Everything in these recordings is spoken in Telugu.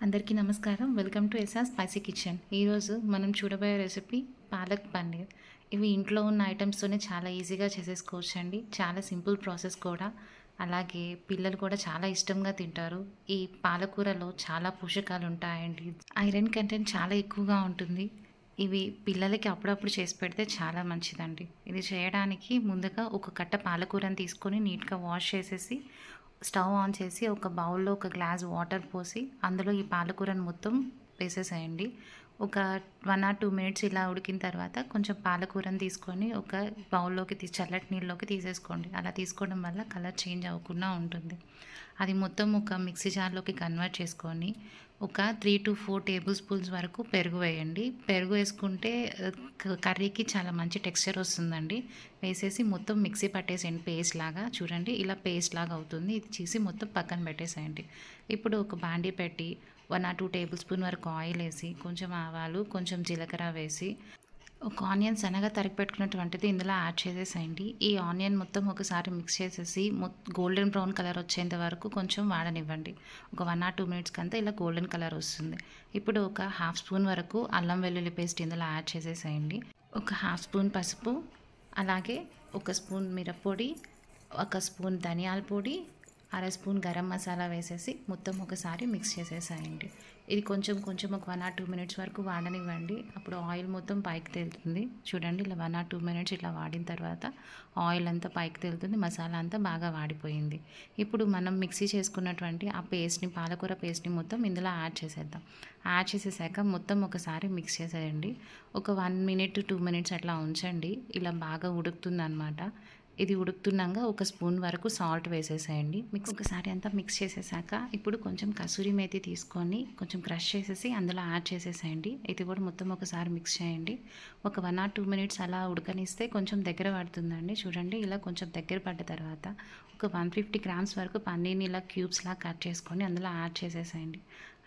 అందరికీ నమస్కారం. Welcome to SR spicy kitchen. ఈరోజు మనం చూడబోయే రెసిపీ పాలక్ పన్నీర్. ఇవి ఇంట్లో ఉన్న ఐటమ్స్తోనే చాలా ఈజీగా చేసేసుకోవచ్చండి. చాలా సింపుల్ ప్రాసెస్ కూడా. అలాగే పిల్లలు కూడా చాలా ఇష్టంగా తింటారు. ఈ పాలకూరలో చాలా పోషకాలు ఉంటాయండి. ఐరన్ కంటెంట్ చాలా ఎక్కువగా ఉంటుంది. ఇవి పిల్లలకి అప్పుడప్పుడు చేసి పెడితే చాలా మంచిదండి. ఇది చేయడానికి ముందుగా ఒక కట్ట పాలకూరని తీసుకొని నీట్‌గా వాష్ చేసేసి స్టవ్ ఆన్ చేసి ఒక బౌల్‌లో ఒక గ్లాస్ వాటర్ పోసి అందులో ఈ పాలకూరను మొత్తం వేసేసేయండి. ఒక 1 ఆర్ 2 మినిట్స్ ఇలా ఉడికిన తర్వాత కొంచెం పాలకూరను తీసుకొని ఒక బౌల్‌లోకి చల్లటి నీళ్ళలోకి తీసేసుకోండి. అలా తీసుకోవడం వల్ల కలర్ చేంజ్ అవ్వకుండా ఉంటుంది. అది మొత్తం ఒక మిక్సీ జార్‌లోకి కన్వర్ట్ చేసుకొని ఒక 3-4 టేబుల్ స్పూన్స్ వరకు పెరుగు వేయండి. పెరుగు వేసుకుంటే కర్రీకి చాలా మంచి టెక్స్చర్ వస్తుందండి. వేసేసి మొత్తం మిక్సీ పట్టేసేయండి పేస్ట్ లాగా. చూడండి ఇలా పేస్ట్ లాగా అవుతుంది. ఇది తీసి మొత్తం పక్కన పెట్టేసేయండి. ఇప్పుడు ఒక బాండీ పెట్టి 1 ఆర్ 2 టేబుల్ స్పూన్ వరకు ఆయిల్ వేసి, కొంచెం ఆవాలు, కొంచెం జీలకర్ర వేసి, ఒక ఆనియన్ సన్నగా తరిగి పెట్టుకున్నటువంటిది ఇందులో యాడ్ చేసేసేయండి. ఈ ఆనియన్ మొత్తం ఒకసారి మిక్స్ చేసేసి గోల్డెన్ బ్రౌన్ కలర్ వచ్చేంత వరకు కొంచెం వాడనివ్వండి. ఒక 1 ఆర్ 2 మినిట్స్‌కి అంతా ఇలా గోల్డెన్ కలర్ వస్తుంది. ఇప్పుడు ఒక హాఫ్ స్పూన్ వరకు అల్లం వెల్లుల్లి పేస్ట్ ఇందులో యాడ్ చేసేసేయండి. ఒక హాఫ్ స్పూన్ పసుపు, అలాగే ఒక స్పూన్ మిరప్పొడి, ఒక స్పూన్ ధనియాల పొడి, అర స్పూన్ గరం మసాలా వేసేసి మొత్తం ఒకసారి మిక్స్ చేసేసేయండి. ఇది కొంచెం కొంచెం ఒక 1 ఆర్ 2 మినిట్స్ వరకు వాడనివ్వండి. అప్పుడు ఆయిల్ మొత్తం పైకి తేలుతుంది. చూడండి ఇలా 1 ఆర్ 2 మినిట్స్ ఇట్లా వాడిన తర్వాత ఆయిల్ అంతా పైకి తేలుతుంది. మసాలా అంతా బాగా వాడిపోయింది. ఇప్పుడు మనం మిక్సీ చేసుకున్నటువంటి ఆ పేస్ట్‌ని, పాలకూర పేస్ట్‌ని మొత్తం ఇందులో యాడ్ చేసేద్దాం. యాడ్ చేసేసాక మొత్తం ఒకసారి మిక్స్ చేసేయండి. ఒక 1 మినిట్, 2 మినిట్స్ అట్లా ఉంచండి. ఇలా బాగా ఉడుకుతుందనమాట. ఇది ఉడుకుతున్నాక ఒక స్పూన్ వరకు సాల్ట్ వేసేసేయండి. ఒకసారి అంతా మిక్స్ చేసేసాక ఇప్పుడు కొంచెం కసూరి మేతి తీసుకొని కొంచెం క్రష్ చేసేసి అందులో యాడ్ చేసేసేయండి. ఇది కూడా మొత్తం ఒకసారి మిక్స్ చేయండి. ఒక 1 ఆర్ 2 మినిట్స్ అలా ఉడకనిస్తే కొంచెం దగ్గర పడుతుందండి. చూడండి ఇలా కొంచెం దగ్గర పడ్డ తర్వాత ఒక 150 గ్రామ్స్ వరకు పన్నీర్ని ఇలా క్యూబ్స్‌లా కట్ చేసుకొని అందులో యాడ్ చేసేసేయండి.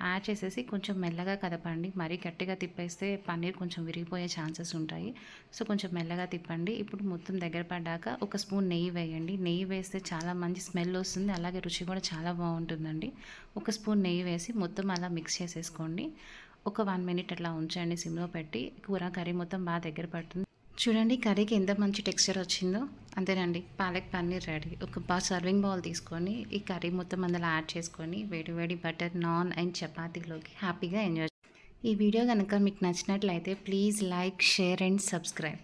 యాడ్ చేసేసి కొంచెం మెల్లగా కదపండి. మరీ గట్టిగా తిప్పేస్తే పన్నీర్ కొంచెం విరిగిపోయే ఛాన్సెస్ ఉంటాయి. సో కొంచెం మెల్లగా తిప్పండి. ఇప్పుడు మొత్తం దగ్గర పడ్డాక ఒక స్పూన్ నెయ్యి వేయండి. నెయ్యి వేస్తే చాలా మంచి స్మెల్ వస్తుంది. అలాగే రుచి కూడా చాలా బాగుంటుందండి. ఒక స్పూన్ నెయ్యి వేసి మొత్తం అలా మిక్స్ చేసేసుకోండి. ఒక 1 మినిట్ అట్లా ఉంచండి సిమ్‌లో పెట్టి. కర్రీ మొత్తం బాగా దగ్గర పడుతుంది. చూడండి కర్రీకి ఎంత మంచి టెక్స్చర్ వచ్చిందో. అంతేనండి, పాలక్ పన్నీర్ రెడీ. ఒక సర్వింగ్ బౌల్ తీసుకొని ఈ కర్రీ మొత్తం అందులో యాడ్ చేసుకొని వేడి వేడి బటర్ నాన్ అండ్ చపాతీలోకి హ్యాపీగా ఎంజాయ్. ఈ వీడియో కనుక మీకు నచ్చినట్లయితే please like, share and subscribe.